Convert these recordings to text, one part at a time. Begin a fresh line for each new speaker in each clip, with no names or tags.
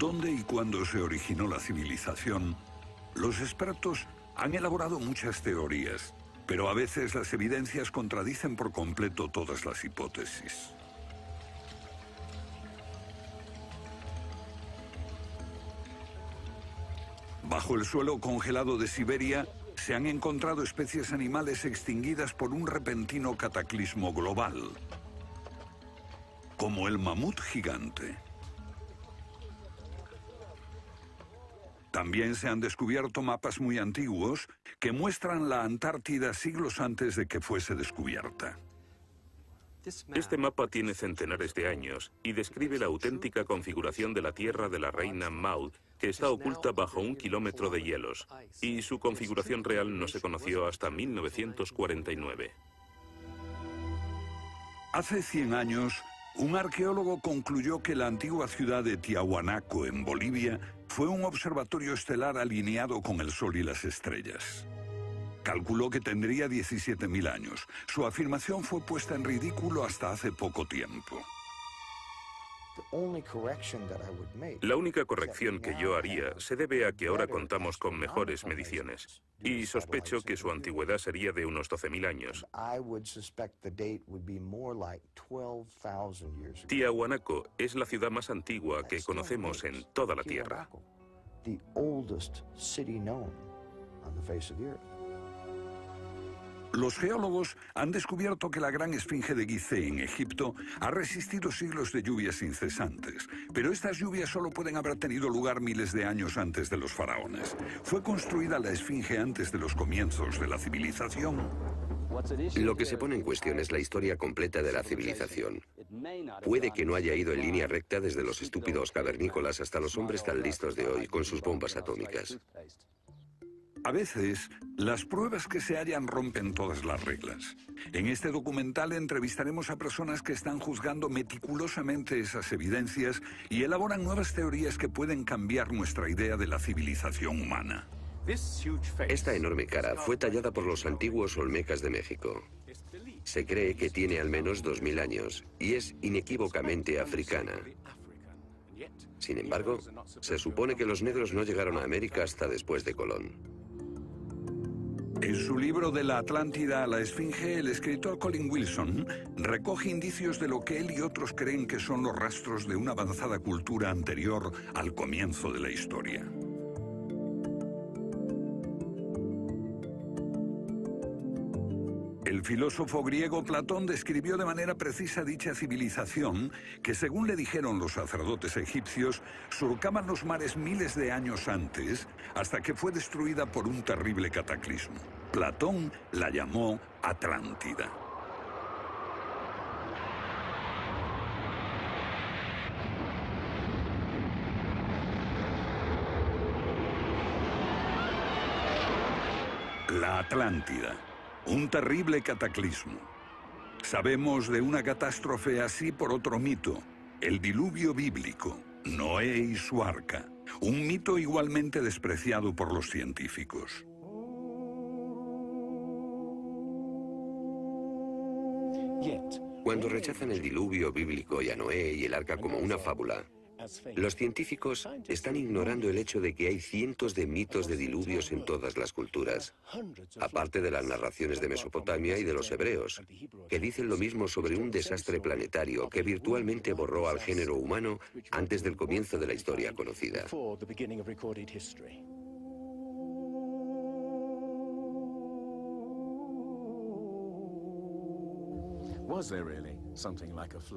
dónde y cuándo se originó la civilización, los expertos han elaborado muchas teorías, pero a veces las evidencias contradicen por completo todas las hipótesis. Bajo el suelo congelado de Siberia se han encontrado especies animales extinguidas por un repentino cataclismo global, como el mamut gigante. También se han descubierto mapas muy antiguos que muestran la Antártida siglos antes de que fuese descubierta.
Este mapa tiene centenares de años y describe la auténtica configuración de la Tierra de la reina Maud, que está oculta bajo 1 kilómetro de hielos, y su configuración real no se conoció hasta 1949.
Hace 100 años, un arqueólogo concluyó que la antigua ciudad de Tiahuanaco, en Bolivia, fue un observatorio estelar alineado con el Sol y las estrellas. Calculó que tendría 17.000 años. Su afirmación fue puesta en ridículo hasta hace poco tiempo.
La única corrección que yo haría se debe a que ahora contamos con mejores mediciones, y sospecho que su antigüedad sería de unos 12.000 años. Tiahuanaco es la ciudad más antigua que conocemos en toda la Tierra.
Los geólogos han descubierto que la gran esfinge de Gizeh en Egipto ha resistido siglos de lluvias incesantes, pero estas lluvias solo pueden haber tenido lugar miles de años antes de los faraones. ¿Fue construida la esfinge antes de los comienzos de la civilización?
Lo que se pone en cuestión es la historia completa de la civilización. Puede que no haya ido en línea recta desde los estúpidos cavernícolas hasta los hombres tan listos de hoy con sus bombas atómicas.
A veces, las pruebas que se hallan rompen todas las reglas. En este documental entrevistaremos a personas que están juzgando meticulosamente esas evidencias y elaboran nuevas teorías que pueden cambiar nuestra idea de la civilización humana.
Esta enorme cara fue tallada por los antiguos olmecas de México. Se cree que tiene al menos 2000 años y es inequívocamente africana. Sin embargo, se supone que los negros no llegaron a América hasta después de Colón.
En su libro De la Atlántida a la Esfinge, el escritor Colin Wilson recoge indicios de lo que él y otros creen que son los rastros de una avanzada cultura anterior al comienzo de la historia. El filósofo griego Platón describió de manera precisa dicha civilización que, según le dijeron los sacerdotes egipcios, surcaban los mares miles de años antes, hasta que fue destruida por un terrible cataclismo. Platón la llamó Atlántida. La Atlántida. Un terrible cataclismo. Sabemos de una catástrofe así por otro mito, el diluvio bíblico, Noé y su arca, un mito igualmente despreciado por los científicos.
Cuando rechazan el diluvio bíblico y a Noé y el arca como una fábula, los científicos están ignorando el hecho de que hay cientos de mitos de diluvios en todas las culturas, aparte de las narraciones de Mesopotamia y de los hebreos, que dicen lo mismo sobre un desastre planetario que virtualmente borró al género humano antes del comienzo de la historia conocida.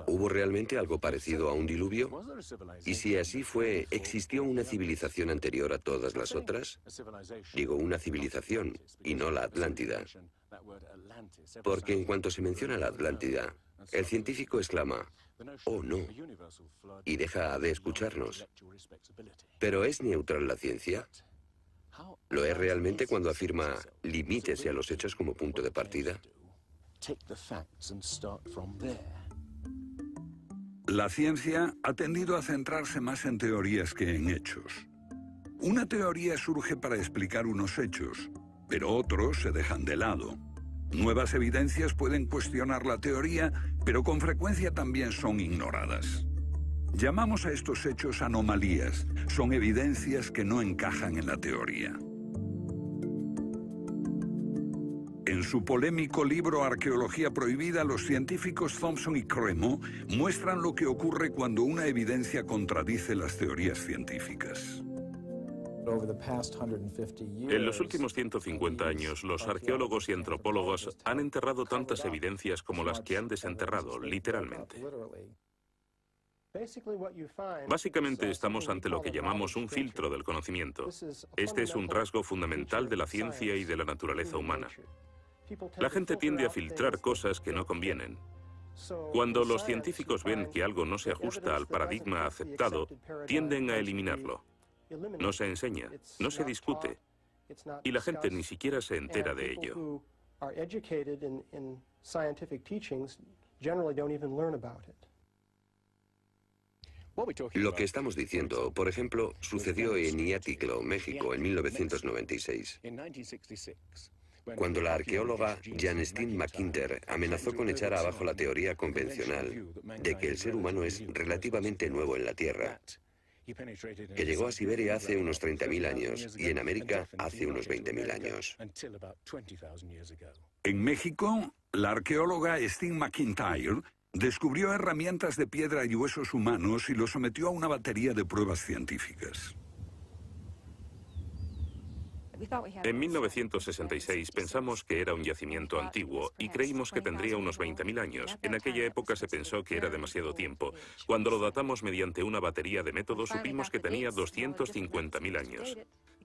¿Hubo realmente algo parecido a un diluvio? Y si así fue, ¿existió una civilización anterior a todas las otras? Digo una civilización, y no la Atlántida. Porque en cuanto se menciona la Atlántida, el científico exclama, «Oh, no», y deja de escucharnos. ¿Pero es neutral la ciencia? ¿Lo es realmente cuando afirma, limítese a los hechos como punto de partida?
La ciencia ha tendido a centrarse más en teorías que en hechos. Una teoría surge para explicar unos hechos, pero otros se dejan de lado. Nuevas evidencias pueden cuestionar la teoría, pero con frecuencia también son ignoradas. Llamamos a estos hechos anomalías. Son evidencias que no encajan en la teoría. En su polémico libro Arqueología Prohibida, los científicos Thompson y Cremo muestran lo que ocurre cuando una evidencia contradice las teorías científicas.
En los últimos 150 años, los arqueólogos y antropólogos han enterrado tantas evidencias como las que han desenterrado, literalmente. Básicamente estamos ante lo que llamamos un filtro del conocimiento. Este es un rasgo fundamental de la ciencia y de la naturaleza humana. La gente tiende a filtrar cosas que no convienen. Cuando los científicos ven que algo no se ajusta al paradigma aceptado, tienden a eliminarlo. No se enseña, no se discute, y la gente ni siquiera se entera de ello.
Lo que estamos diciendo, por ejemplo, sucedió en Iatliclo, México, en 1996. Cuando la arqueóloga Janestine McIntyre amenazó con echar abajo la teoría convencional de que el ser humano es relativamente nuevo en la Tierra, que llegó a Siberia hace unos 30.000 años y en América hace unos 20.000 años.
En México, la arqueóloga Stine McIntyre descubrió herramientas de piedra y huesos humanos y los sometió a una batería de pruebas científicas.
En 1966 pensamos que era un yacimiento antiguo y creímos que tendría unos 20.000 años. En aquella época se pensó que era demasiado tiempo. Cuando lo datamos mediante una batería de métodos supimos que tenía 250.000 años.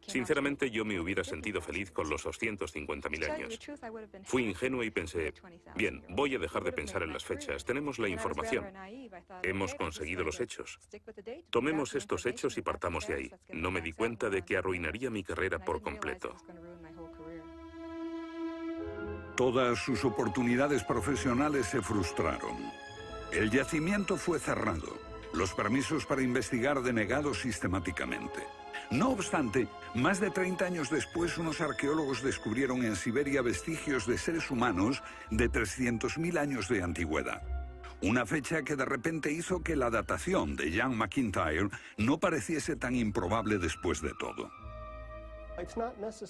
Sinceramente, yo me hubiera sentido feliz con los 250.000 años. Fui ingenuo y pensé, bien, voy a dejar de pensar en las fechas. Tenemos la información. Hemos conseguido los hechos. Tomemos estos hechos y partamos de ahí. No me di cuenta de que arruinaría mi carrera por completo.
Todas sus oportunidades profesionales se frustraron. El yacimiento fue cerrado. Los permisos para investigar denegados sistemáticamente. No obstante, más de 30 años después, unos arqueólogos descubrieron en Siberia vestigios de seres humanos de 300.000 años de antigüedad. Una fecha que de repente hizo que la datación de Jan McIntyre no pareciese tan improbable después de todo.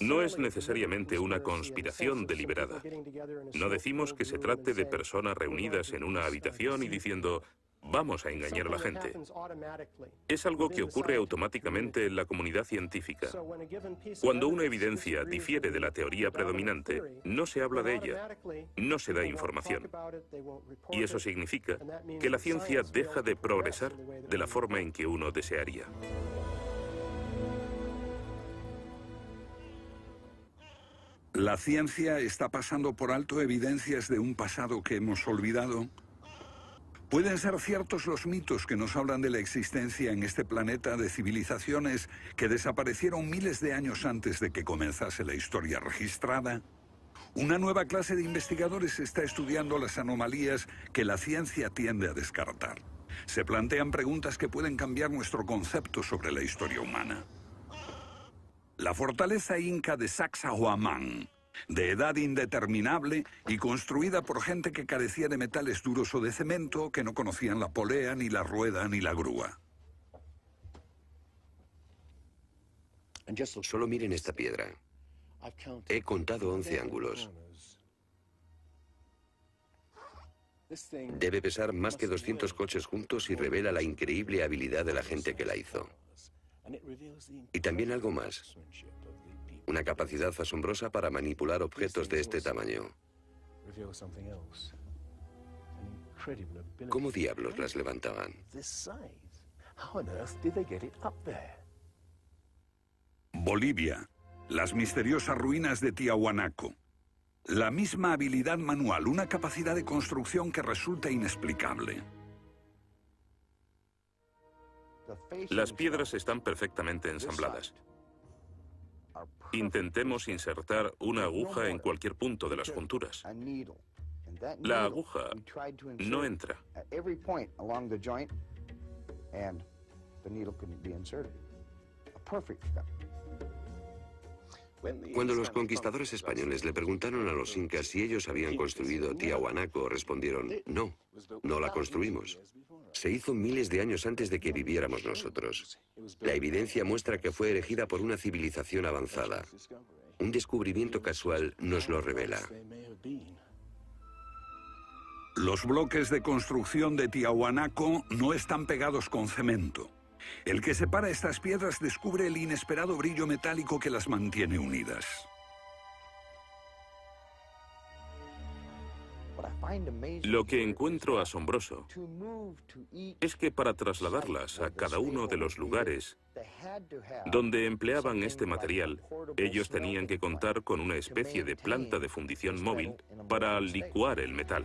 No es necesariamente una conspiración deliberada. No decimos que se trate de personas reunidas en una habitación y diciendo, vamos a engañar a la gente. Es algo que ocurre automáticamente en la comunidad científica. Cuando una evidencia difiere de la teoría predominante, no se habla de ella, no se da información. Y eso significa que la ciencia deja de progresar de la forma en que uno desearía.
¿La ciencia está pasando por alto evidencias de un pasado que hemos olvidado? ¿Pueden ser ciertos los mitos que nos hablan de la existencia en este planeta de civilizaciones que desaparecieron miles de años antes de que comenzase la historia registrada? Una nueva clase de investigadores está estudiando las anomalías que la ciencia tiende a descartar. Se plantean preguntas que pueden cambiar nuestro concepto sobre la historia humana. La fortaleza inca de Sacsayhuamán, de edad indeterminable y construida por gente que carecía de metales duros o de cemento, que no conocían la polea, ni la rueda, ni la grúa.
Solo miren esta piedra. He contado 11 ángulos. Debe pesar más que 200 coches juntos y revela la increíble habilidad de la gente que la hizo. Y también algo más. Una capacidad asombrosa para manipular objetos de este tamaño. ¿Cómo diablos las levantaban?
Bolivia. Las misteriosas ruinas de Tiahuanaco. La misma habilidad manual, una capacidad de construcción que resulta inexplicable.
Las piedras están perfectamente ensambladas. Intentemos insertar una aguja en cualquier punto de las junturas. La aguja no entra.
Cuando los conquistadores españoles le preguntaron a los incas si ellos habían construido Tiahuanaco, respondieron, no, no la construimos. Se hizo miles de años antes de que viviéramos nosotros. La evidencia muestra que fue erigida por una civilización avanzada. Un descubrimiento casual nos lo revela.
Los bloques de construcción de Tiahuanaco no están pegados con cemento. El que separa estas piedras descubre el inesperado brillo metálico que las mantiene unidas.
Lo que encuentro asombroso es que para trasladarlas a cada uno de los lugares donde empleaban este material, ellos tenían que contar con una especie de planta de fundición móvil para licuar el metal.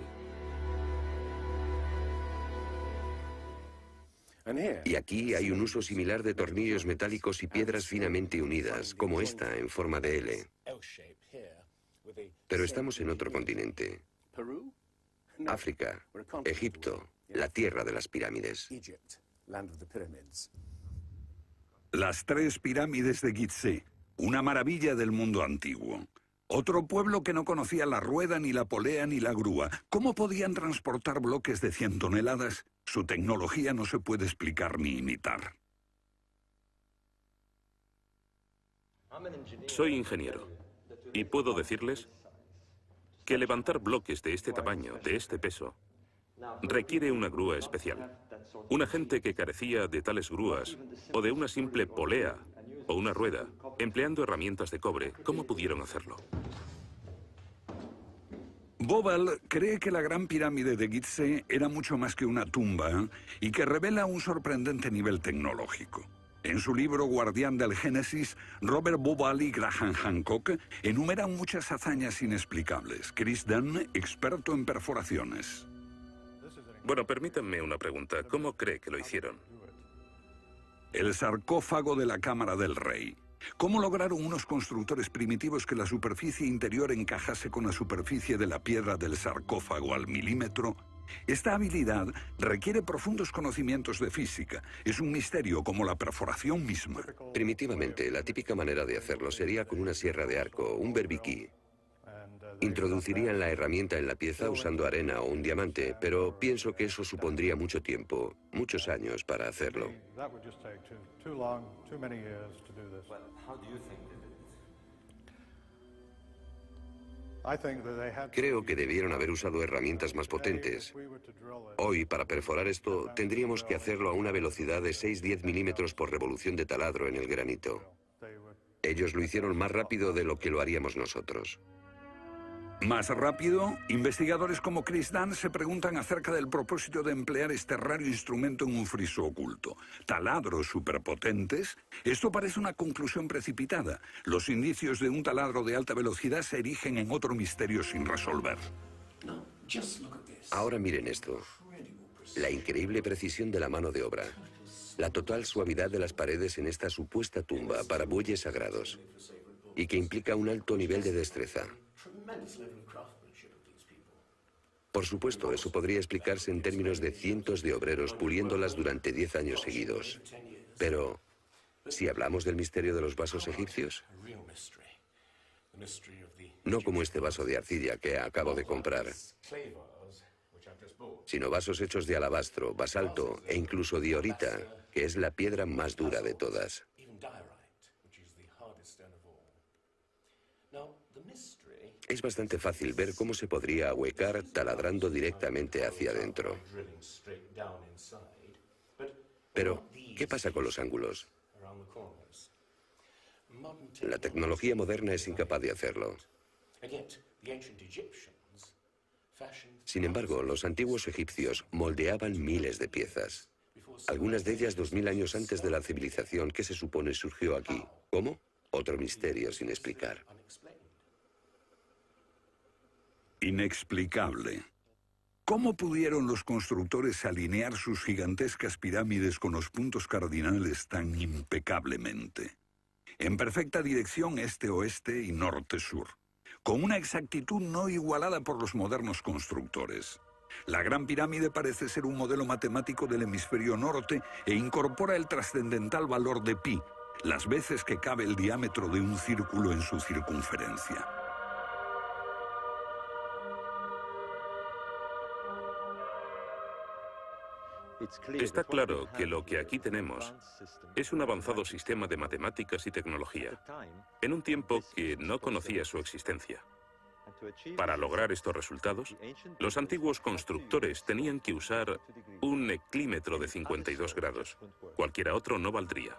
Y aquí hay un uso similar de tornillos metálicos y piedras finamente unidas, como esta en forma de L. Pero estamos en otro continente. África, Egipto, la tierra de las pirámides.
Las 3 pirámides de Gizeh, una maravilla del mundo antiguo. Otro pueblo que no conocía la rueda, ni la polea, ni la grúa. ¿Cómo podían transportar bloques de 100 toneladas? Su tecnología no se puede explicar ni imitar.
Soy ingeniero y puedo decirles que levantar bloques de este tamaño, de este peso, requiere una grúa especial. Una gente que carecía de tales grúas, o de una simple polea, o una rueda, empleando herramientas de cobre, ¿cómo pudieron hacerlo?
Bobal cree que la Gran Pirámide de Gizeh era mucho más que una tumba y que revela un sorprendente nivel tecnológico. En su libro Guardián del Génesis, Robert Bobal y Graham Hancock enumeran muchas hazañas inexplicables. Chris Dunn, experto en perforaciones.
Bueno, permítanme una pregunta. ¿Cómo cree que lo hicieron?
El sarcófago de la Cámara del Rey. ¿Cómo lograron unos constructores primitivos que la superficie interior encajase con la superficie de la piedra del sarcófago al milímetro? Esta habilidad requiere profundos conocimientos de física. Es un misterio como la perforación misma.
Primitivamente, la típica manera de hacerlo sería con una sierra de arco, un berbiquí. Introducirían la herramienta en la pieza usando arena o un diamante, pero pienso que eso supondría mucho tiempo, muchos años para hacerlo. Creo que debieron haber usado herramientas más potentes. Hoy, para perforar esto, tendríamos que hacerlo a una velocidad de 6-10 milímetros por revolución de taladro en el granito. Ellos lo hicieron más rápido de lo que lo haríamos nosotros.
Más rápido, investigadores como Chris Dunn se preguntan acerca del propósito de emplear este raro instrumento en un friso oculto. ¿Taladros superpotentes? Esto parece una conclusión precipitada. Los indicios de un taladro de alta velocidad se erigen en otro misterio sin resolver.
Ahora miren esto. La increíble precisión de la mano de obra. La total suavidad de las paredes en esta supuesta tumba para bueyes sagrados. Y que implica un alto nivel de destreza. Por supuesto, eso podría explicarse en términos de cientos de obreros puliéndolas durante 10 años seguidos. Pero, si hablamos del misterio de los vasos egipcios, no como este vaso de arcilla que acabo de comprar, sino vasos hechos de alabastro, basalto e incluso diorita, que es la piedra más dura de todas. Es bastante fácil ver cómo se podría ahuecar taladrando directamente hacia adentro. Pero, ¿qué pasa con los ángulos? La tecnología moderna es incapaz de hacerlo. Sin embargo, los antiguos egipcios moldeaban miles de piezas. Algunas de ellas 2000 años antes de la civilización que se supone surgió aquí. ¿Cómo? Otro misterio sin explicar.
Inexplicable. ¿Cómo pudieron los constructores alinear sus gigantescas pirámides con los puntos cardinales tan impecablemente? En perfecta dirección este-oeste y norte-sur, con una exactitud no igualada por los modernos constructores. La Gran Pirámide parece ser un modelo matemático del hemisferio norte e incorpora el trascendental valor de pi, las veces que cabe el diámetro de un círculo en su circunferencia.
Está claro que lo que aquí tenemos es un avanzado sistema de matemáticas y tecnología, en un tiempo que no conocía su existencia. Para lograr estos resultados, los antiguos constructores tenían que usar un eclímetro de 52 grados. Cualquiera otro no valdría.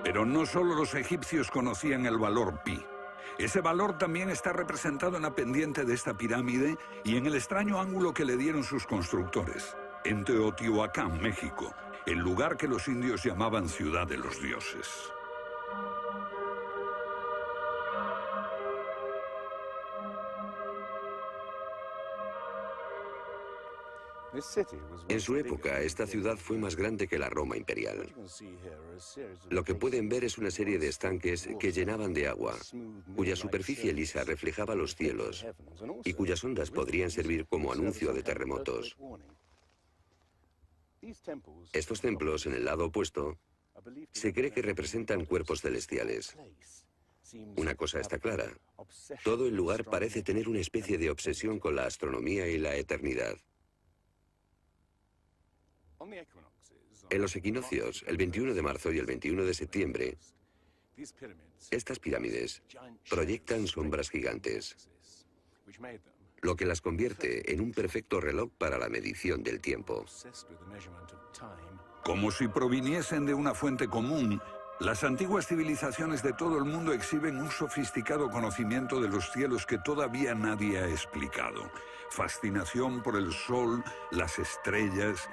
Pero no solo los egipcios conocían el valor pi. Ese valor también está representado en la pendiente de esta pirámide y en el extraño ángulo que le dieron sus constructores, en Teotihuacán, México, el lugar que los indios llamaban Ciudad de los Dioses.
En su época, esta ciudad fue más grande que la Roma imperial. Lo que pueden ver es una serie de estanques que llenaban de agua, cuya superficie lisa reflejaba los cielos y cuyas ondas podrían servir como anuncio de terremotos. Estos templos, en el lado opuesto, se cree que representan cuerpos celestiales. Una cosa está clara: todo el lugar parece tener una especie de obsesión con la astronomía y la eternidad. En los equinoccios, el 21 de marzo y el 21 de septiembre, estas pirámides proyectan sombras gigantes, lo que las convierte en un perfecto reloj para la medición del tiempo.
Como si proviniesen de una fuente común, las antiguas civilizaciones de todo el mundo exhiben un sofisticado conocimiento de los cielos que todavía nadie ha explicado. Fascinación por el sol, las estrellas.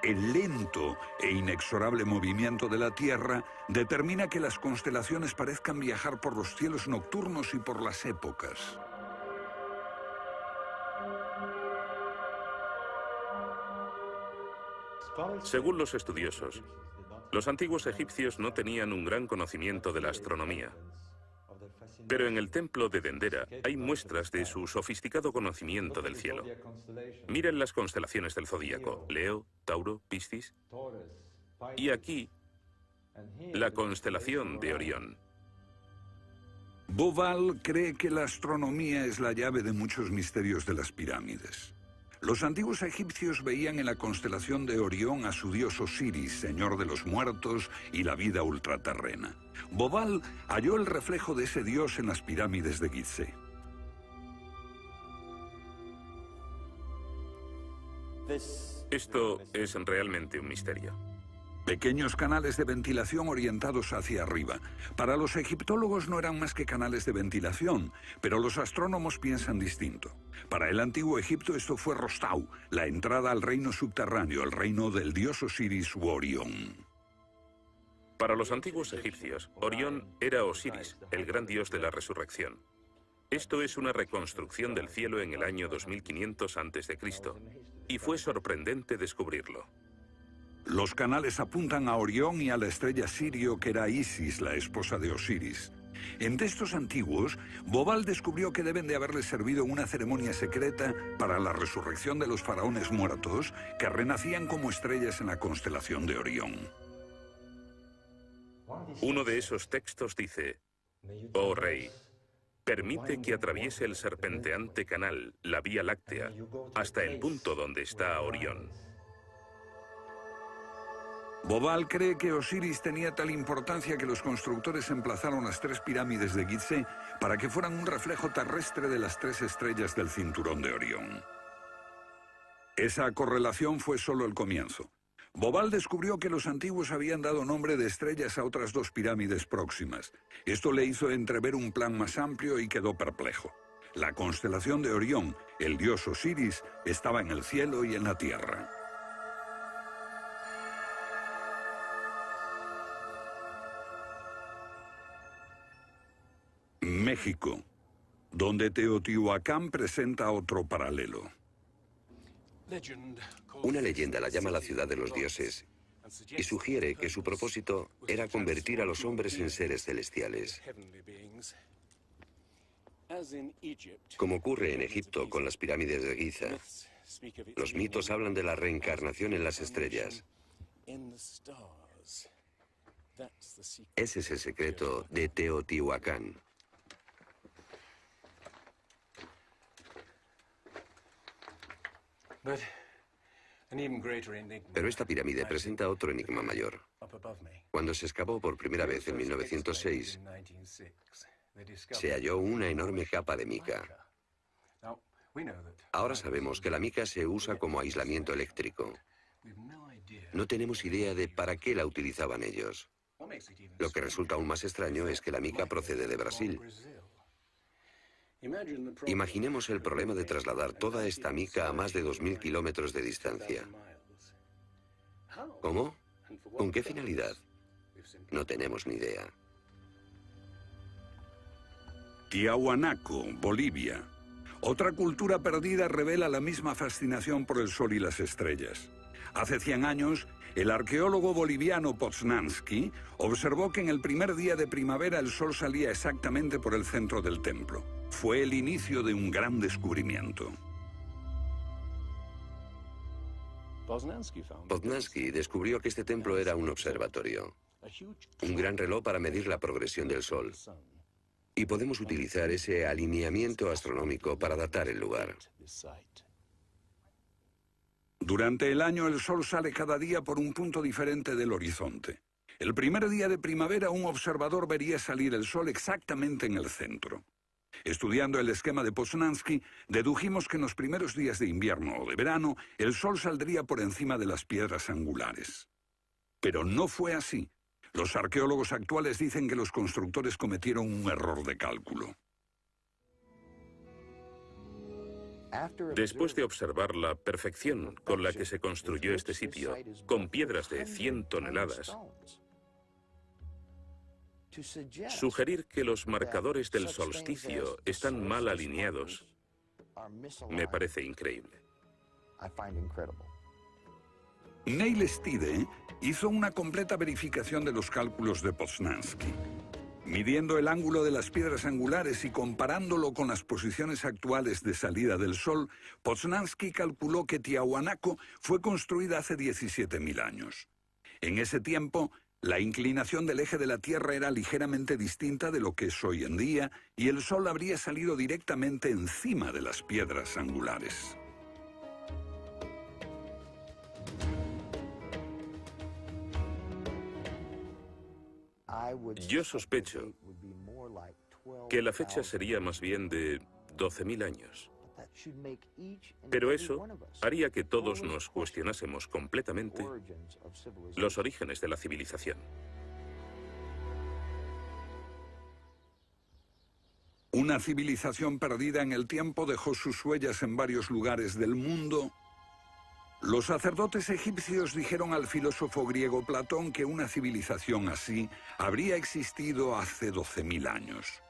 El lento e inexorable movimiento de la Tierra determina que las constelaciones parezcan viajar por los cielos nocturnos y por las épocas.
Según los estudiosos, los antiguos egipcios no tenían un gran conocimiento de la astronomía. Pero en el templo de Dendera hay muestras de su sofisticado conocimiento del cielo. Miren las constelaciones del zodíaco: Leo, Tauro, Piscis. Y aquí, la constelación de Orión.
Bauval cree que la astronomía es la llave de muchos misterios de las pirámides. Los antiguos egipcios veían en la constelación de Orión a su dios Osiris, señor de los muertos y la vida ultraterrena. Bauval halló el reflejo de ese dios en las pirámides de Gizeh.
Esto es realmente un misterio.
Pequeños canales de ventilación orientados hacia arriba. Para los egiptólogos no eran más que canales de ventilación, pero los astrónomos piensan distinto. Para el antiguo Egipto esto fue Rostau, la entrada al reino subterráneo, el reino del dios Osiris u Orión.
Para los antiguos egipcios, Orión era Osiris, el gran dios de la resurrección. Esto es una reconstrucción del cielo en el año 2500 a.C., y fue sorprendente descubrirlo.
Los canales apuntan a Orión y a la estrella Sirio, que era Isis, la esposa de Osiris. En textos antiguos, Bauval descubrió que deben de haberles servido una ceremonia secreta para la resurrección de los faraones muertos, que renacían como estrellas en la constelación de Orión.
Uno de esos textos dice: «Oh rey, permite que atraviese el serpenteante canal, la Vía Láctea, hasta el punto donde está Orión».
Bauval cree que Osiris tenía tal importancia que los constructores emplazaron las tres pirámides de Gizeh para que fueran un reflejo terrestre de las tres estrellas del cinturón de Orión. Esa correlación fue solo el comienzo. Bauval descubrió que los antiguos habían dado nombre de estrellas a otras dos pirámides próximas. Esto le hizo entrever un plan más amplio y quedó perplejo. La constelación de Orión, el dios Osiris, estaba en el cielo y en la tierra. México, donde Teotihuacán presenta otro paralelo.
Una leyenda la llama la ciudad de los dioses y sugiere que su propósito era convertir a los hombres en seres celestiales. Como ocurre en Egipto con las pirámides de Giza, los mitos hablan de la reencarnación en las estrellas. Ese es el secreto de Teotihuacán. Pero esta pirámide presenta otro enigma mayor. Cuando se excavó por primera vez en 1906, se halló una enorme capa de mica. Ahora sabemos que la mica se usa como aislamiento eléctrico. No tenemos idea de para qué la utilizaban ellos. Lo que resulta aún más extraño es que la mica procede de Brasil. Imaginemos el problema de trasladar toda esta mica a más de 2.000 kilómetros de distancia. ¿Cómo? ¿Con qué finalidad? No tenemos ni idea.
Tiahuanaco, Bolivia. Otra cultura perdida revela la misma fascinación por el sol y las estrellas. Hace 100 años, el arqueólogo boliviano Poznański observó que en el primer día de primavera el sol salía exactamente por el centro del templo. Fue el inicio de un gran descubrimiento.
Poznański descubrió que este templo era un observatorio, un gran reloj para medir la progresión del sol. Y podemos utilizar ese alineamiento astronómico para datar el lugar.
Durante el año el sol sale cada día por un punto diferente del horizonte. El primer día de primavera un observador vería salir el sol exactamente en el centro. Estudiando el esquema de Poznański, dedujimos que en los primeros días de invierno o de verano el sol saldría por encima de las piedras angulares. Pero no fue así. Los arqueólogos actuales dicen que los constructores cometieron un error de cálculo.
Después de observar la perfección con la que se construyó este sitio, con piedras de 100 toneladas, sugerir que los marcadores del solsticio están mal alineados me parece increíble.
Neil Stide hizo una completa verificación de los cálculos de Poznański. Midiendo el ángulo de las piedras angulares y comparándolo con las posiciones actuales de salida del sol, Poznański calculó que Tiahuanaco fue construida hace 17.000 años. En ese tiempo, la inclinación del eje de la Tierra era ligeramente distinta de lo que es hoy en día y el sol habría salido directamente encima de las piedras angulares.
Yo sospecho que la fecha sería más bien de 12.000 años. Pero eso haría que todos nos cuestionásemos completamente los orígenes de la civilización.
Una civilización perdida en el tiempo dejó sus huellas en varios lugares del mundo. Los sacerdotes egipcios dijeron al filósofo griego Platón que una civilización así habría existido hace 12.000 años.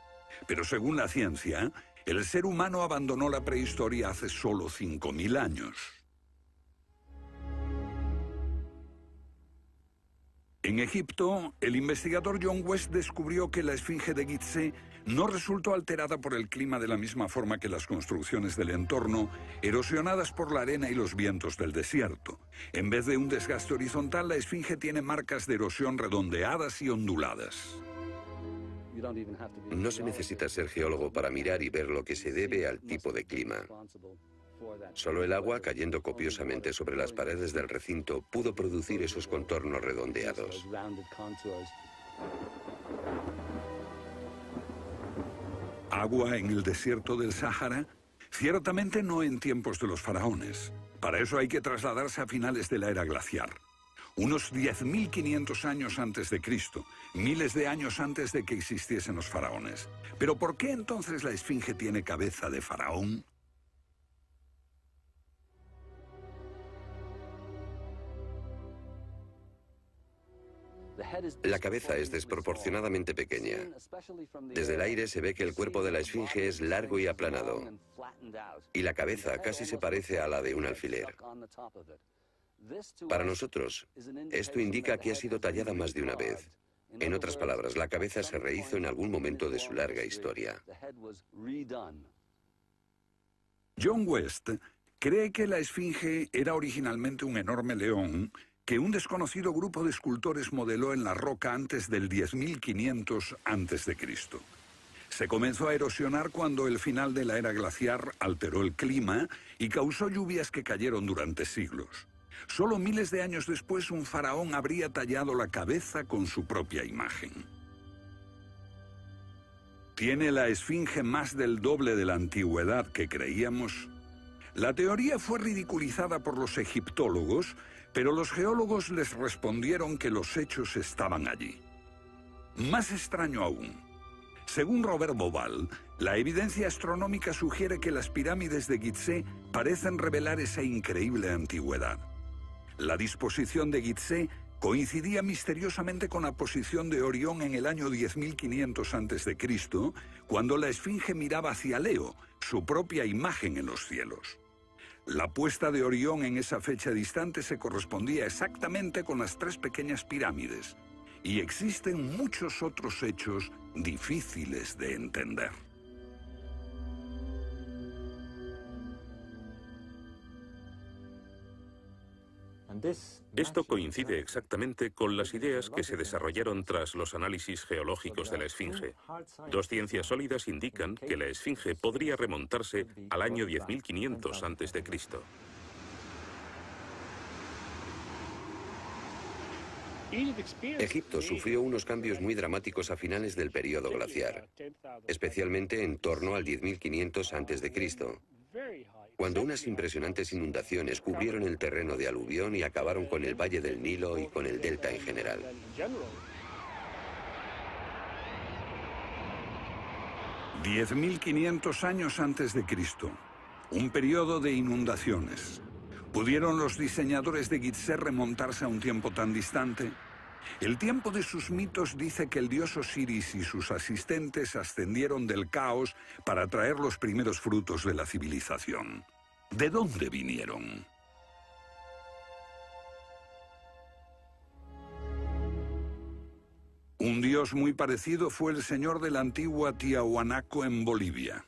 Pero según la ciencia, el ser humano abandonó la prehistoria hace solo 5.000 años. En Egipto, el investigador John West descubrió que la esfinge de Gizeh no resultó alterada por el clima de la misma forma que las construcciones del entorno, erosionadas por la arena y los vientos del desierto. En vez de un desgaste horizontal, la esfinge tiene marcas de erosión redondeadas y onduladas.
No se necesita ser geólogo para mirar y ver lo que se debe al tipo de clima. Solo el agua cayendo copiosamente sobre las paredes del recinto pudo producir esos contornos redondeados.
¿Agua en el desierto del Sáhara? Ciertamente no en tiempos de los faraones. Para eso hay que trasladarse a finales de la era glaciar. Unos 10.500 años antes de Cristo, miles de años antes de que existiesen los faraones. ¿Pero por qué entonces la esfinge tiene cabeza de faraón?
La cabeza es desproporcionadamente pequeña. Desde el aire se ve que el cuerpo de la esfinge es largo y aplanado, y la cabeza casi se parece a la de un alfiler. Para nosotros, esto indica que ha sido tallada más de una vez. En otras palabras, la cabeza se rehizo en algún momento de su larga historia.
John West cree que la esfinge era originalmente un enorme león que un desconocido grupo de escultores modeló en la roca antes del 10.500 a.C. Se comenzó a erosionar cuando el final de la era glaciar alteró el clima y causó lluvias que cayeron durante siglos. Solo miles de años después, un faraón habría tallado la cabeza con su propia imagen. ¿Tiene la esfinge más del doble de la antigüedad que creíamos? La teoría fue ridiculizada por los egiptólogos, pero los geólogos les respondieron que los hechos estaban allí. Más extraño aún, según Robert Bauval, la evidencia astronómica sugiere que las pirámides de Gizeh parecen revelar esa increíble antigüedad. La disposición de Gizeh coincidía misteriosamente con la posición de Orión en el año 10.500 a.C., cuando la esfinge miraba hacia Leo, su propia imagen en los cielos. La puesta de Orión en esa fecha distante se correspondía exactamente con las tres pequeñas pirámides, y existen muchos otros hechos difíciles de entender.
Esto coincide exactamente con las ideas que se desarrollaron tras los análisis geológicos de la esfinge. Dos ciencias sólidas indican que la esfinge podría remontarse al año 10.500 a.C.
Egipto sufrió unos cambios muy dramáticos a finales del período glaciar, especialmente en torno al 10.500 a.C., cuando unas impresionantes inundaciones cubrieron el terreno de aluvión y acabaron con el Valle del Nilo y con el delta en general.
«10.500 años antes de Cristo, un periodo de inundaciones. ¿Pudieron los diseñadores de Gizeh remontarse a un tiempo tan distante? El tiempo de sus mitos dice que el dios Osiris y sus asistentes ascendieron del caos para traer los primeros frutos de la civilización. ¿De dónde vinieron? Un dios muy parecido fue el señor de la antigua Tiahuanaco en Bolivia.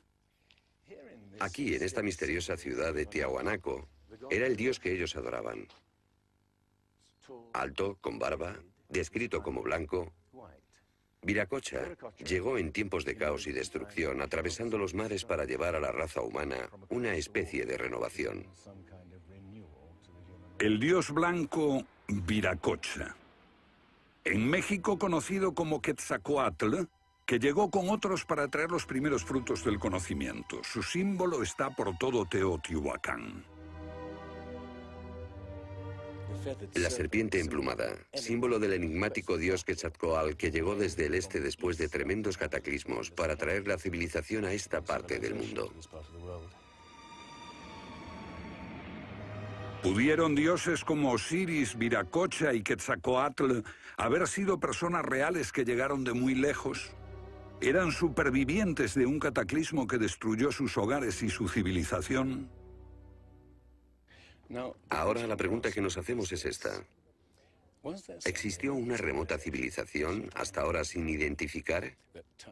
Aquí, en esta misteriosa ciudad de Tiahuanaco, era el dios que ellos adoraban. Alto, con barba, descrito como blanco, Viracocha llegó en tiempos de caos y destrucción, atravesando los mares para llevar a la raza humana una especie de renovación.
El dios blanco Viracocha. En México conocido como Quetzalcóatl, que llegó con otros para traer los primeros frutos del conocimiento. Su símbolo está por todo Teotihuacán.
La serpiente emplumada, símbolo del enigmático dios Quetzalcóatl que llegó desde el este después de tremendos cataclismos para traer la civilización a esta parte del mundo.
¿Pudieron dioses como Osiris, Viracocha y Quetzalcóatl haber sido personas reales que llegaron de muy lejos? ¿Eran supervivientes de un cataclismo que destruyó sus hogares y su civilización?
Ahora la pregunta que nos hacemos es esta. ¿Existió una remota civilización, hasta ahora sin identificar,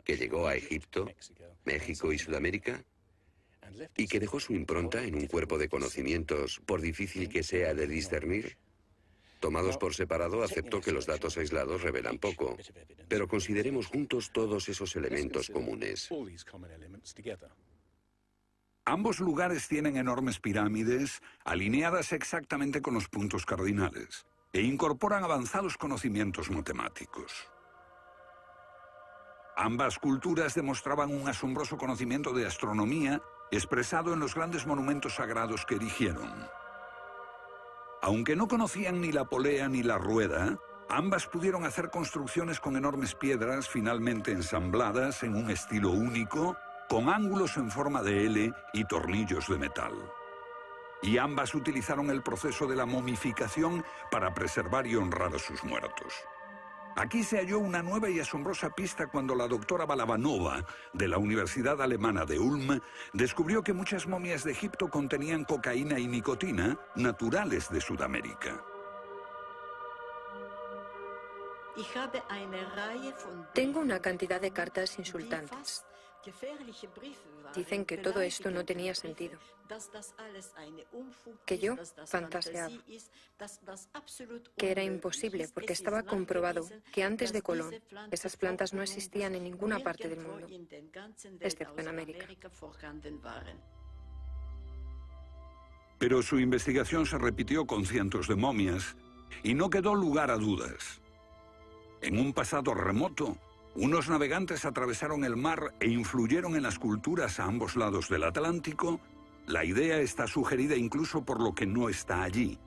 que llegó a Egipto, México y Sudamérica? ¿Y que dejó su impronta en un cuerpo de conocimientos, por difícil que sea de discernir? Tomados por separado, acepto que los datos aislados revelan poco, pero consideremos juntos todos esos elementos comunes.
Ambos lugares tienen enormes pirámides, alineadas exactamente con los puntos cardinales, e incorporan avanzados conocimientos matemáticos. Ambas culturas demostraban un asombroso conocimiento de astronomía, expresado en los grandes monumentos sagrados que erigieron. Aunque no conocían ni la polea ni la rueda, ambas pudieron hacer construcciones con enormes piedras finalmente ensambladas en un estilo único, con ángulos en forma de L y tornillos de metal. Y ambas utilizaron el proceso de la momificación para preservar y honrar a sus muertos. Aquí se halló una nueva y asombrosa pista cuando la doctora Balabanova, de la Universidad Alemana de Ulm, descubrió que muchas momias de Egipto contenían cocaína y nicotina, naturales de Sudamérica.
Tengo una cantidad de cartas insultantes. Dicen que todo esto no tenía sentido, que yo fantaseaba, que era imposible porque estaba comprobado que antes de Colón esas plantas no existían en ninguna parte del mundo, excepto en América.
Pero su investigación se repitió con cientos de momias y no quedó lugar a dudas. En un pasado remoto, unos navegantes atravesaron el mar e influyeron en las culturas a ambos lados del Atlántico. La idea está sugerida incluso por lo que no está allí.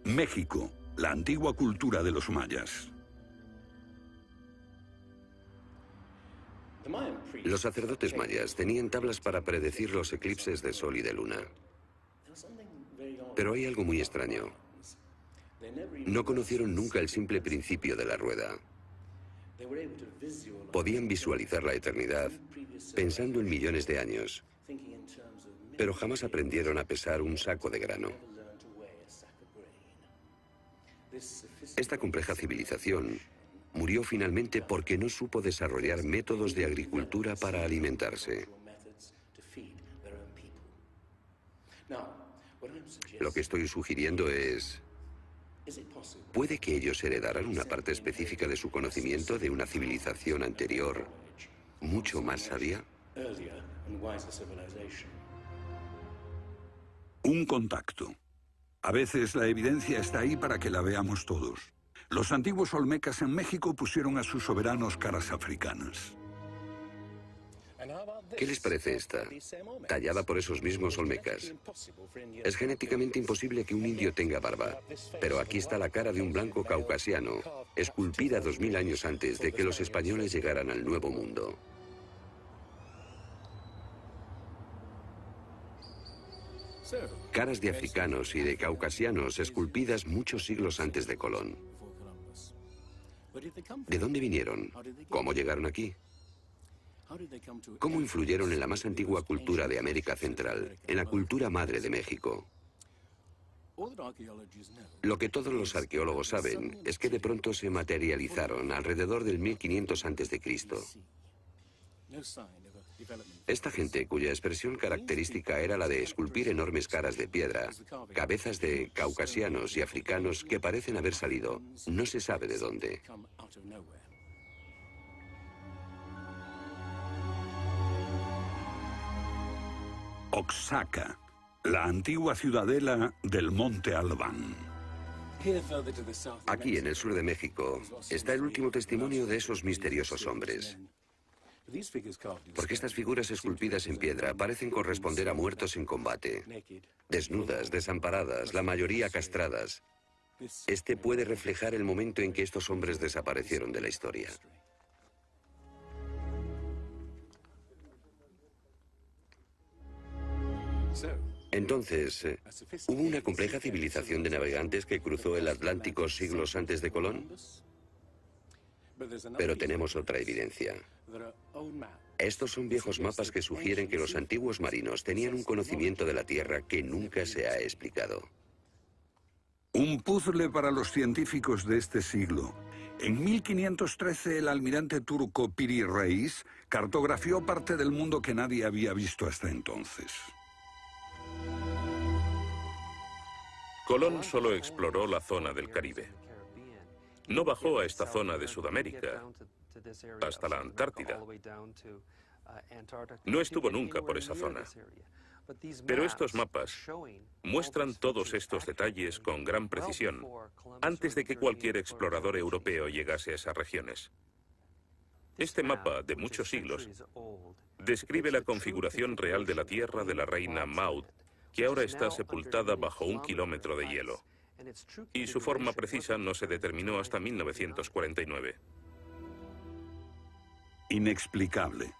México, la antigua cultura de los mayas.
Los sacerdotes mayas tenían tablas para predecir los eclipses de sol y de luna. Pero hay algo muy extraño. No conocieron nunca el simple principio de la rueda. Podían visualizar la eternidad pensando en millones de años, pero jamás aprendieron a pesar un saco de grano. Esta compleja civilización murió finalmente porque no supo desarrollar métodos de agricultura para alimentarse. Lo que estoy sugiriendo es... ¿puede que ellos heredaran una parte específica de su conocimiento de una civilización anterior, mucho más sabia?
Un contacto. A veces la evidencia está ahí para que la veamos todos. Los antiguos olmecas en México pusieron a sus soberanos caras africanas.
¿Qué les parece esta? Tallada por esos mismos olmecas. Es genéticamente imposible que un indio tenga barba, pero aquí está la cara de un blanco caucasiano, esculpida 2000 años antes de que los españoles llegaran al Nuevo Mundo. Caras de africanos y de caucasianos esculpidas muchos siglos antes de Colón. ¿De dónde vinieron? ¿Cómo llegaron aquí? ¿Cómo influyeron en la más antigua cultura de América Central, en la cultura madre de México? Lo que todos los arqueólogos saben es que de pronto se materializaron alrededor del 1500 a.C. Esta gente, cuya expresión característica era la de esculpir enormes caras de piedra, cabezas de caucasianos y africanos que parecen haber salido, no se sabe de dónde.
Oaxaca, la antigua ciudadela del Monte Albán.
Aquí, en el sur de México, está el último testimonio de esos misteriosos hombres. Porque estas figuras esculpidas en piedra parecen corresponder a muertos en combate. Desnudas, desamparadas, la mayoría castradas. Este puede reflejar el momento en que estos hombres desaparecieron de la historia. Entonces, ¿hubo una compleja civilización de navegantes que cruzó el Atlántico siglos antes de Colón? Pero tenemos otra evidencia. Estos son viejos mapas que sugieren que los antiguos marinos tenían un conocimiento de la Tierra que nunca se ha explicado.
Un puzzle para los científicos de este siglo. En 1513 el almirante turco Piri Reis cartografió parte del mundo que nadie había visto hasta entonces.
Colón solo exploró la zona del Caribe. No bajó a esta zona de Sudamérica, hasta la Antártida. No estuvo nunca por esa zona. Pero estos mapas muestran todos estos detalles con gran precisión, antes de que cualquier explorador europeo llegase a esas regiones. Este mapa, de muchos siglos, describe la configuración real de la tierra de la reina Maud, que ahora está sepultada bajo 1 kilómetro de hielo. Y su forma precisa no se determinó hasta 1949.
Inexplicable.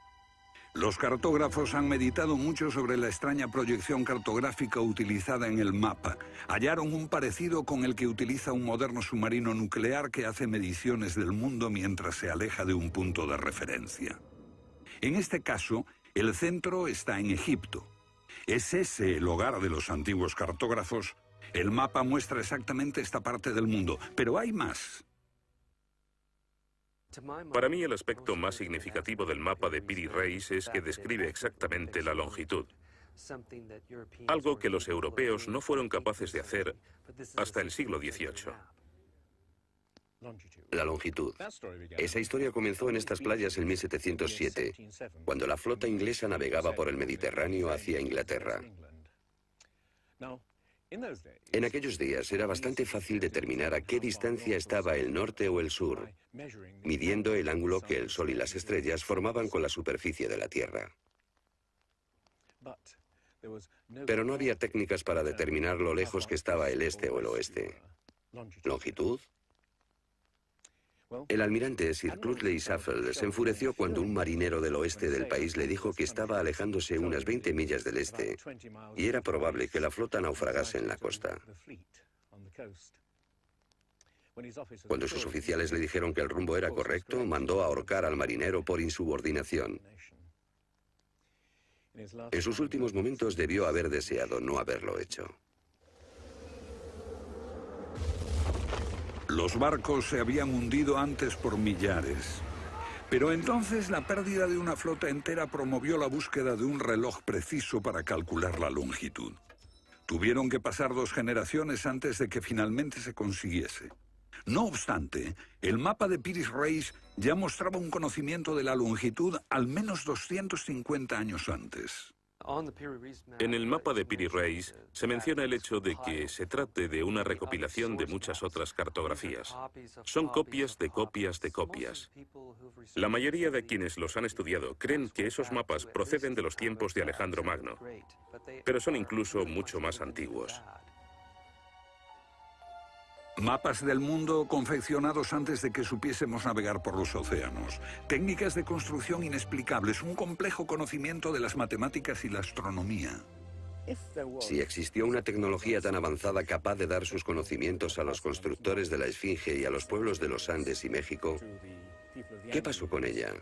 Los cartógrafos han meditado mucho sobre la extraña proyección cartográfica utilizada en el mapa. Hallaron un parecido con el que utiliza un moderno submarino nuclear que hace mediciones del mundo mientras se aleja de un punto de referencia. En este caso, el centro está en Egipto. ¿Es ese el hogar de los antiguos cartógrafos? El mapa muestra exactamente esta parte del mundo, pero hay más.
Para mí el aspecto más significativo del mapa de Piri Reis es que describe exactamente la longitud. Algo que los europeos no fueron capaces de hacer hasta el siglo XVIII.
La longitud. Esa historia comenzó en estas playas en 1707, cuando la flota inglesa navegaba por el Mediterráneo hacia Inglaterra. En aquellos días era bastante fácil determinar a qué distancia estaba el norte o el sur, midiendo el ángulo que el Sol y las estrellas formaban con la superficie de la Tierra. Pero no había técnicas para determinar lo lejos que estaba el este o el oeste. ¿Longitud? El almirante Sir Clutley Saffold se enfureció cuando un marinero del oeste del país le dijo que estaba alejándose unas 20 millas del este y era probable que la flota naufragase en la costa. Cuando sus oficiales le dijeron que el rumbo era correcto, mandó ahorcar al marinero por insubordinación. En sus últimos momentos debió haber deseado no haberlo hecho.
Los barcos se habían hundido antes por millares. Pero entonces la pérdida de una flota entera promovió la búsqueda de un reloj preciso para calcular la longitud. Tuvieron que pasar 2 generaciones antes de que finalmente se consiguiese. No obstante, el mapa de Piri Reis ya mostraba un conocimiento de la longitud al menos 250 años antes.
En el mapa de Piri Reis se menciona el hecho de que se trate de una recopilación de muchas otras cartografías. Son copias de copias de copias. La mayoría de quienes los han estudiado creen que esos mapas proceden de los tiempos de Alejandro Magno, pero son incluso mucho más antiguos.
Mapas del mundo confeccionados antes de que supiésemos navegar por los océanos. Técnicas de construcción inexplicables, un complejo conocimiento de las matemáticas y la astronomía.
Si existió una tecnología tan avanzada capaz de dar sus conocimientos a los constructores de la Esfinge y a los pueblos de los Andes y México, ¿qué pasó con ella?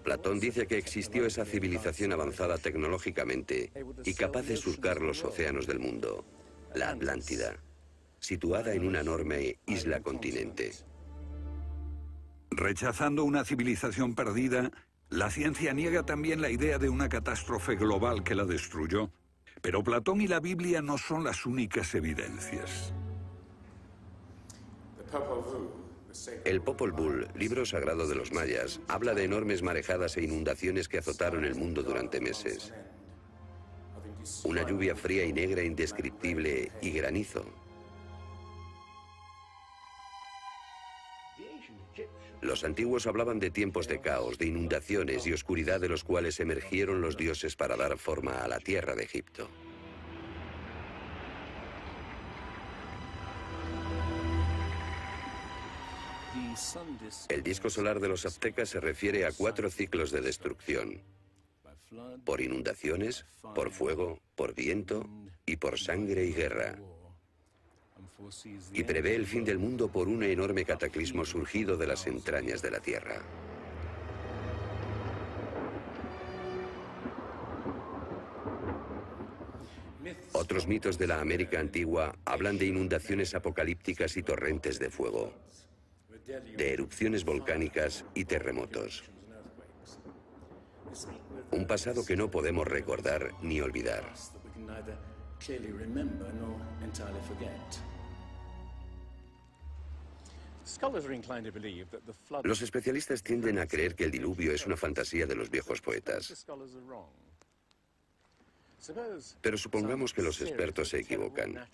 Platón dice que existió esa civilización avanzada tecnológicamente y capaz de surcar los océanos del mundo, la Atlántida, situada en una enorme isla-continente.
Rechazando una civilización perdida, la ciencia niega también la idea de una catástrofe global que la destruyó. Pero Platón y la Biblia no son las únicas evidencias.
El Popol Vuh, libro sagrado de los mayas, habla de enormes marejadas e inundaciones que azotaron el mundo durante meses. Una lluvia fría y negra indescriptible y granizo. Los antiguos hablaban de tiempos de caos, de inundaciones y oscuridad de los cuales emergieron los dioses para dar forma a la tierra de Egipto. El disco solar de los aztecas se refiere a 4 ciclos de destrucción: por inundaciones, por fuego, por viento y por sangre y guerra. Y prevé el fin del mundo por un enorme cataclismo surgido de las entrañas de la tierra. Otros mitos de la América antigua hablan de inundaciones apocalípticas y torrentes de fuego, de erupciones volcánicas y terremotos. Un pasado que no podemos recordar ni olvidar. Los especialistas tienden a creer que el diluvio es una fantasía de los viejos poetas. Pero supongamos que los expertos se equivocan.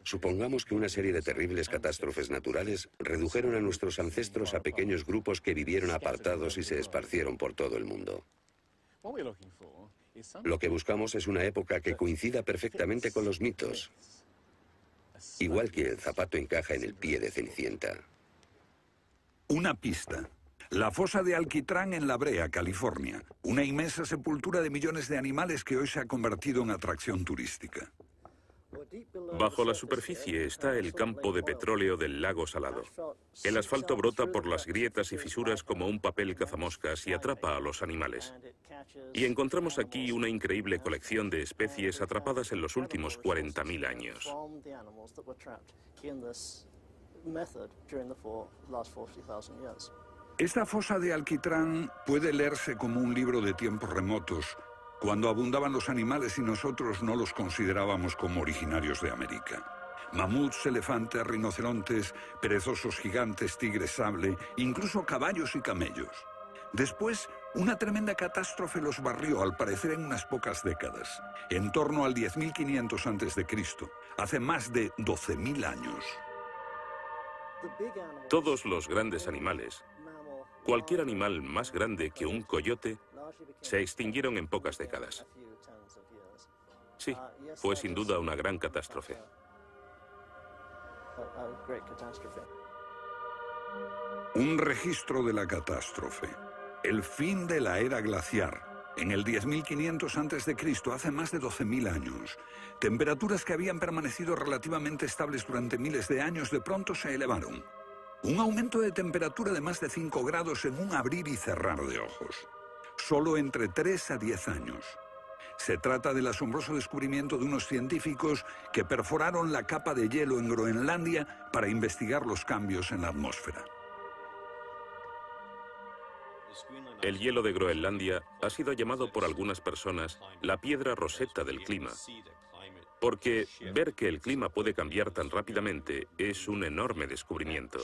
Supongamos que una serie de terribles catástrofes naturales redujeron a nuestros ancestros a pequeños grupos que vivieron apartados y se esparcieron por todo el mundo. Lo que buscamos es una época que coincida perfectamente con los mitos, igual que el zapato encaja en el pie de Cenicienta.
Una pista. La fosa de Alquitrán en La Brea, California. Una inmensa sepultura de millones de animales que hoy se ha convertido en atracción turística.
Bajo la superficie está el campo de petróleo del lago Salado. El asfalto brota por las grietas y fisuras como un papel cazamoscas y atrapa a los animales. Y encontramos aquí una increíble colección de especies atrapadas en los últimos 40.000 años.
Esta fosa de Alquitrán puede leerse como un libro de tiempos remotos, cuando abundaban los animales y nosotros no los considerábamos como originarios de América. Mamuts, elefantes, rinocerontes, perezosos gigantes, tigres sable, incluso caballos y camellos. Después Una tremenda catástrofe los barrió, al parecer, en unas pocas décadas, en torno al 10.500 a.C., hace más de 12.000 años.
Todos los grandes animales, cualquier animal más grande que un coyote, se extinguieron en pocas décadas. Sí, fue sin duda una gran catástrofe.
Un registro de la catástrofe. El fin de la era glaciar. En el 10.500 a.C., hace más de 12.000 años. Temperaturas que habían permanecido relativamente estables durante miles de años de pronto se elevaron. Un aumento de temperatura de más de 5 grados en un abrir y cerrar de ojos. Solo entre 3 a 10 años. Se trata del asombroso descubrimiento de unos científicos que perforaron la capa de hielo en Groenlandia para investigar los cambios en la atmósfera.
El hielo de Groenlandia ha sido llamado por algunas personas la piedra roseta del clima, porque ver que el clima puede cambiar tan rápidamente es un enorme descubrimiento.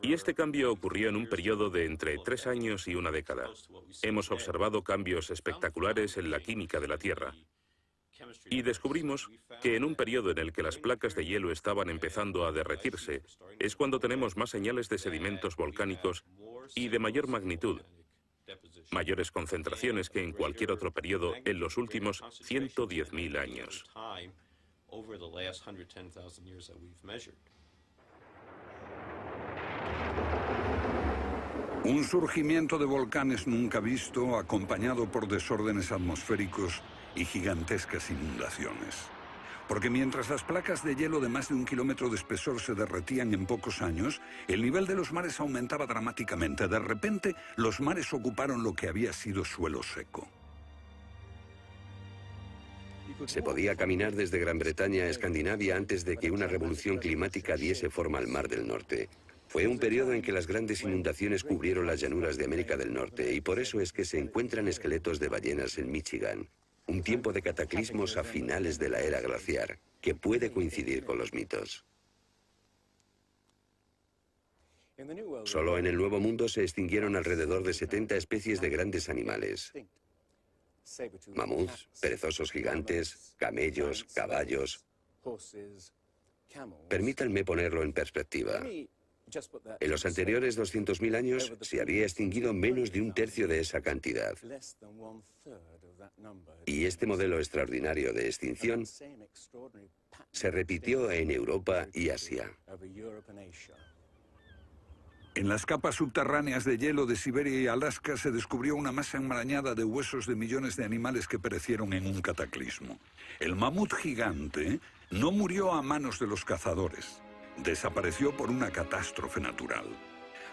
Y este cambio ocurrió en un periodo de entre 3 años y una década. Hemos observado cambios espectaculares en la química de la Tierra. Y descubrimos que en un periodo en el que las placas de hielo estaban empezando a derretirse, es cuando tenemos más señales de sedimentos volcánicos y de mayor magnitud, mayores concentraciones que en cualquier otro periodo en los últimos 110.000 años.
Un surgimiento de volcanes nunca visto, acompañado por desórdenes atmosféricos y gigantescas inundaciones. Porque mientras las placas de hielo de más de 1 kilómetro de espesor se derretían en pocos años, el nivel de los mares aumentaba dramáticamente. De repente, los mares ocuparon lo que había sido suelo seco.
Se podía caminar desde Gran Bretaña a Escandinavia antes de que una revolución climática diese forma al Mar del Norte. Fue un periodo en que las grandes inundaciones cubrieron las llanuras de América del Norte y por eso es que se encuentran esqueletos de ballenas en Michigan. Un tiempo de cataclismos a finales de la era glaciar, que puede coincidir con los mitos. Solo en el Nuevo Mundo se extinguieron alrededor de 70 especies de grandes animales. Mamuts, perezosos gigantes, camellos, caballos. Permítanme ponerlo en perspectiva. En los anteriores 200.000 años se había extinguido menos de 1/3 de esa cantidad. Y este modelo extraordinario de extinción se repitió en Europa y Asia.
En las capas subterráneas de hielo de Siberia y Alaska se descubrió una masa enmarañada de huesos de millones de animales que perecieron en un cataclismo. El mamut gigante no murió a manos de los cazadores. Desapareció por una catástrofe natural.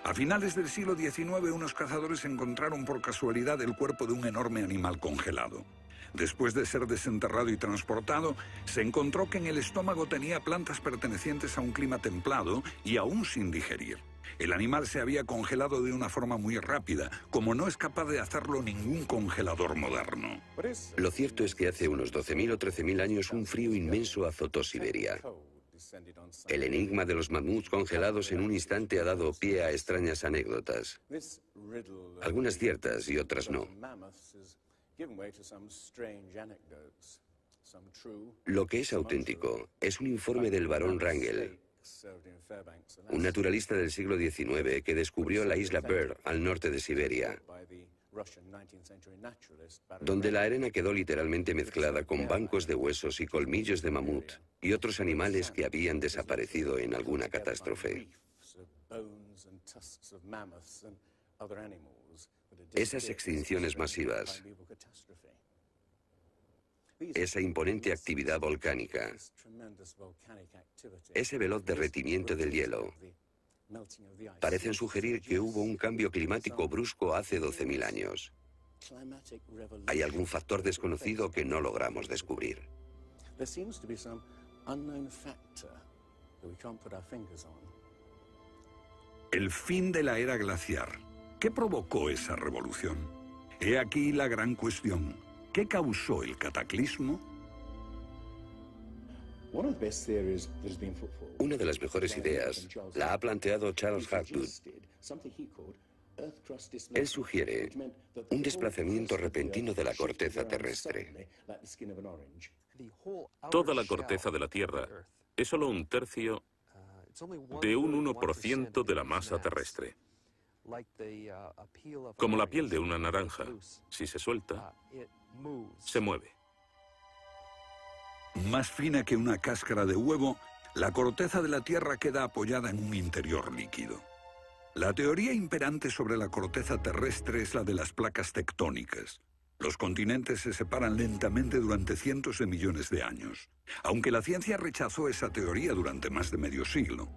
A finales del siglo XIX, unos cazadores encontraron por casualidad el cuerpo de un enorme animal congelado. Después de ser desenterrado y transportado, se encontró que en el estómago tenía plantas pertenecientes a un clima templado y aún sin digerir. El animal se había congelado de una forma muy rápida, como no es capaz de hacerlo ningún congelador moderno.
Lo cierto es que hace unos 12.000 o 13.000 años un frío inmenso azotó Siberia. El enigma de los mamuts congelados en un instante ha dado pie a extrañas anécdotas. Algunas ciertas y otras no. Lo que es auténtico es un informe del barón Wrangel, un naturalista del siglo XIX que descubrió la isla Byrd al norte de Siberia, donde la arena quedó literalmente mezclada con bancos de huesos y colmillos de mamut y otros animales que habían desaparecido en alguna catástrofe. Esas extinciones masivas, esa imponente actividad volcánica, ese veloz derretimiento del hielo, parecen sugerir que hubo un cambio climático brusco hace 12.000 años. Hay algún factor desconocido que no logramos descubrir.
El fin de la era glaciar. ¿Qué provocó esa revolución? He aquí la gran cuestión. ¿Qué causó el cataclismo?
Una de las mejores ideas la ha planteado Charles Hapgood. Él sugiere un desplazamiento repentino de la corteza terrestre.
Toda la corteza de la Tierra es solo un tercio de un 1% de la masa terrestre. Como la piel de una naranja, si se suelta, se mueve.
Más fina que una cáscara de huevo, la corteza de la Tierra queda apoyada en un interior líquido. La teoría imperante sobre la corteza terrestre es la de las placas tectónicas. Los continentes se separan lentamente durante cientos de millones de años. Aunque la ciencia rechazó esa teoría durante más de medio siglo,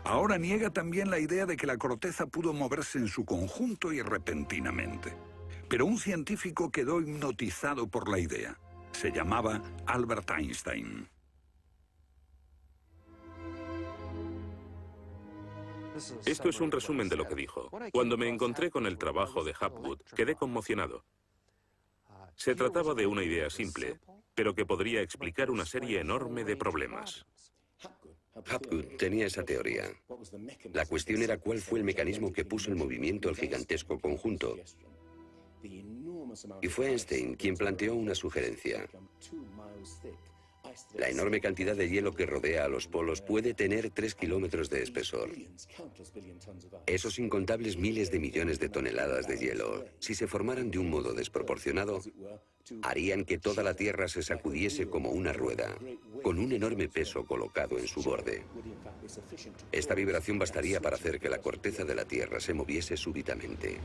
ahora niega también la idea de que la corteza pudo moverse en su conjunto y repentinamente. Pero un científico quedó hipnotizado por la idea. Se llamaba Albert Einstein.
Esto es un resumen de lo que dijo. Cuando me encontré con el trabajo de Hapgood, quedé conmocionado. Se trataba de una idea simple, pero que podría explicar una serie enorme de problemas.
Hapgood tenía esa teoría. La cuestión era cuál fue el mecanismo que puso en movimiento el gigantesco conjunto. Y fue Einstein quien planteó una sugerencia. La enorme cantidad de hielo que rodea a los polos puede tener 3 kilómetros de espesor. Esos incontables miles de millones de toneladas de hielo, si se formaran de un modo desproporcionado, harían que toda la Tierra se sacudiese como una rueda, con un enorme peso colocado en su borde. Esta vibración bastaría para hacer que la corteza de la Tierra se moviese súbitamente.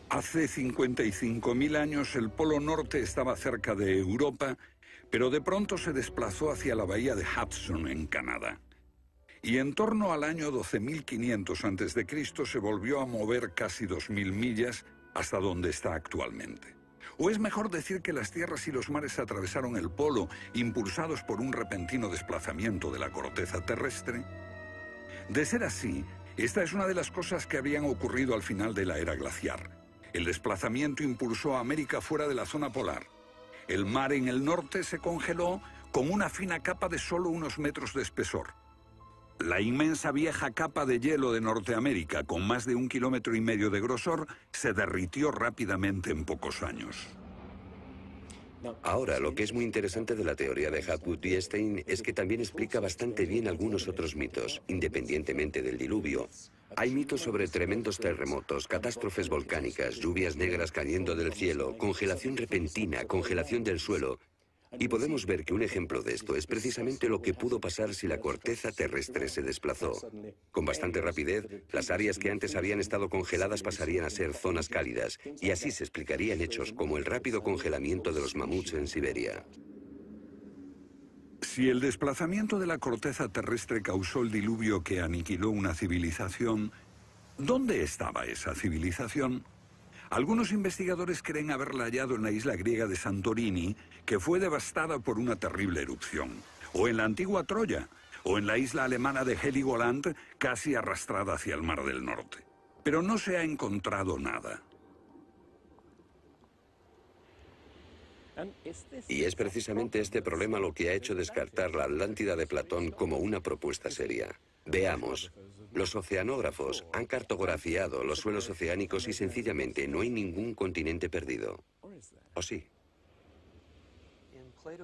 Hace 55.000 años el Polo Norte estaba cerca de Europa, pero de pronto se desplazó hacia la bahía de Hudson, en Canadá. Y en torno al año 12.500 a.C. se volvió a mover casi 2.000 millas hasta donde está actualmente. O es mejor decir que las tierras y los mares atravesaron el polo, impulsados por un repentino desplazamiento de la corteza terrestre. De ser así, esta es una de las cosas que habrían ocurrido al final de la era glaciar. El desplazamiento impulsó a América fuera de la zona polar. El mar en el norte se congeló con una fina capa de solo unos metros de espesor. La inmensa vieja capa de hielo de Norteamérica, con más de 1,5 kilómetros de grosor, se derritió rápidamente en pocos años.
Ahora, lo que es muy interesante de la teoría de Hapgood y Einstein es que también explica bastante bien algunos otros mitos, independientemente del diluvio. Hay mitos sobre tremendos terremotos, catástrofes volcánicas, lluvias negras cayendo del cielo, congelación repentina, congelación del suelo. Y podemos ver que un ejemplo de esto es precisamente lo que pudo pasar si la corteza terrestre se desplazó. Con bastante rapidez, las áreas que antes habían estado congeladas pasarían a ser zonas cálidas, y así se explicarían hechos como el rápido congelamiento de los mamuts en Siberia.
Si el desplazamiento de la corteza terrestre causó el diluvio que aniquiló una civilización, ¿dónde estaba esa civilización? Algunos investigadores creen haberla hallado en la isla griega de Santorini, que fue devastada por una terrible erupción, o en la antigua Troya, o en la isla alemana de Heligoland, casi arrastrada hacia el Mar del Norte. Pero no se ha encontrado nada.
Y es precisamente este problema lo que ha hecho descartar la Atlántida de Platón como una propuesta seria. Veamos. Los oceanógrafos han cartografiado los suelos oceánicos y sencillamente no hay ningún continente perdido. ¿O sí?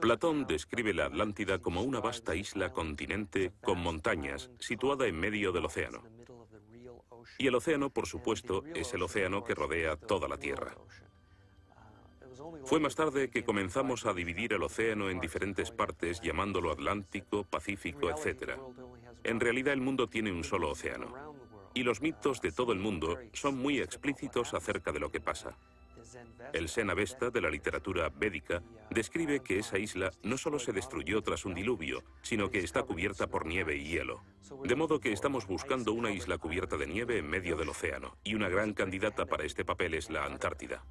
Platón describe la Atlántida como una vasta isla-continente con montañas, situada en medio del océano. Y el océano, por supuesto, es el océano que rodea toda la Tierra. Fue más tarde que comenzamos a dividir el océano en diferentes partes, llamándolo Atlántico, Pacífico, etc. En realidad el mundo tiene un solo océano. Y los mitos de todo el mundo son muy explícitos acerca de lo que pasa. El Zen-Avesta de la literatura védica describe que esa isla no solo se destruyó tras un diluvio, sino que está cubierta por nieve y hielo. De modo que estamos buscando una isla cubierta de nieve en medio del océano, y una gran candidata para este papel es la Antártida.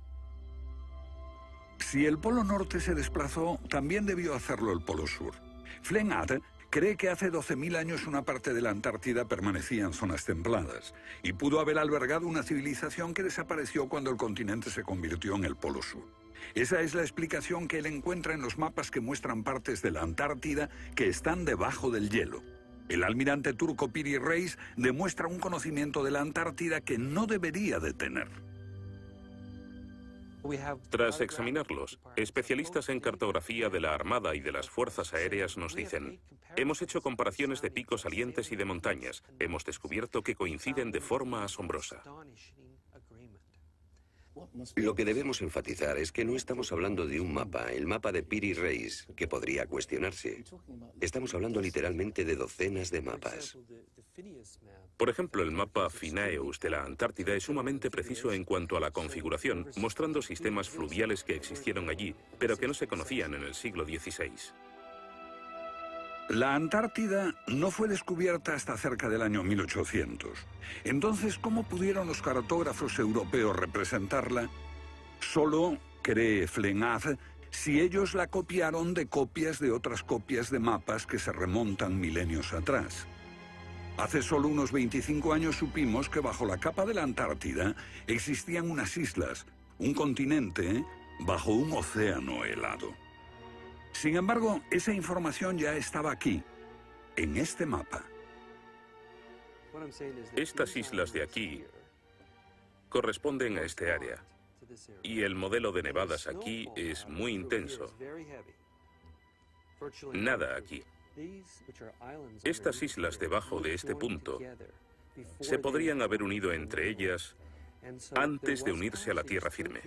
Si el Polo Norte se desplazó, también debió hacerlo el Polo Sur. Flennat cree que hace 12.000 años una parte de la Antártida permanecía en zonas templadas y pudo haber albergado una civilización que desapareció cuando el continente se convirtió en el Polo Sur. Esa es la explicación que él encuentra en los mapas que muestran partes de la Antártida que están debajo del hielo. El almirante turco Piri Reis demuestra un conocimiento de la Antártida que no debería de tener.
Tras examinarlos, especialistas en cartografía de la Armada y de las Fuerzas Aéreas nos dicen: hemos hecho comparaciones de picos salientes y de montañas. Hemos descubierto que coinciden de forma asombrosa.
Lo que debemos enfatizar es que no estamos hablando de un mapa, el mapa de Piri Reis, que podría cuestionarse. Estamos hablando literalmente de docenas de mapas.
Por ejemplo, el mapa Phineus de la Antártida es sumamente preciso en cuanto a la configuración, mostrando sistemas fluviales que existieron allí, pero que no se conocían en el siglo XVI.
La Antártida no fue descubierta hasta cerca del año 1800. Entonces, ¿cómo pudieron los cartógrafos europeos representarla? Solo, cree Flenaz, si ellos la copiaron de copias de otras copias de mapas que se remontan milenios atrás. Hace solo unos 25 años supimos que bajo la capa de la Antártida existían unas islas, un continente, bajo un océano helado. Sin embargo, esa información ya estaba aquí, en este mapa.
Estas islas de aquí corresponden a este área, y el modelo de nevadas aquí es muy intenso. Nada aquí. Estas islas debajo de este punto se podrían haber unido entre ellas antes de unirse a la tierra firme.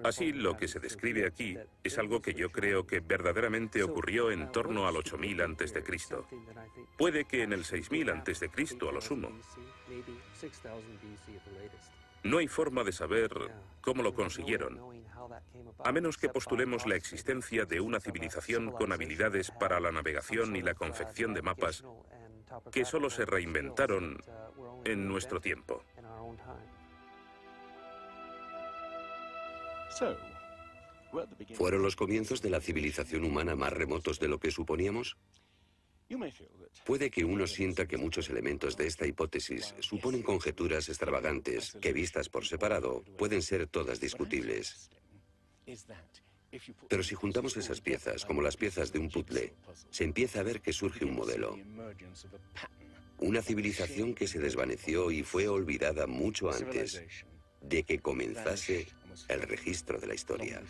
Así, lo que se describe aquí es algo que yo creo que verdaderamente ocurrió en torno al 8000 a.C. Puede que en el 6000 a.C. a lo sumo. No hay forma de saber cómo lo consiguieron, a menos que postulemos la existencia de una civilización con habilidades para la navegación y la confección de mapas que solo se reinventaron en nuestro tiempo.
¿Fueron los comienzos de la civilización humana más remotos de lo que suponíamos? Puede que uno sienta que muchos elementos de esta hipótesis suponen conjeturas extravagantes que, vistas por separado, pueden ser todas discutibles. Pero si juntamos esas piezas como las piezas de un puzzle, se empieza a ver que surge un modelo. Una civilización que se desvaneció y fue olvidada mucho antes de que comenzase el registro de la historia.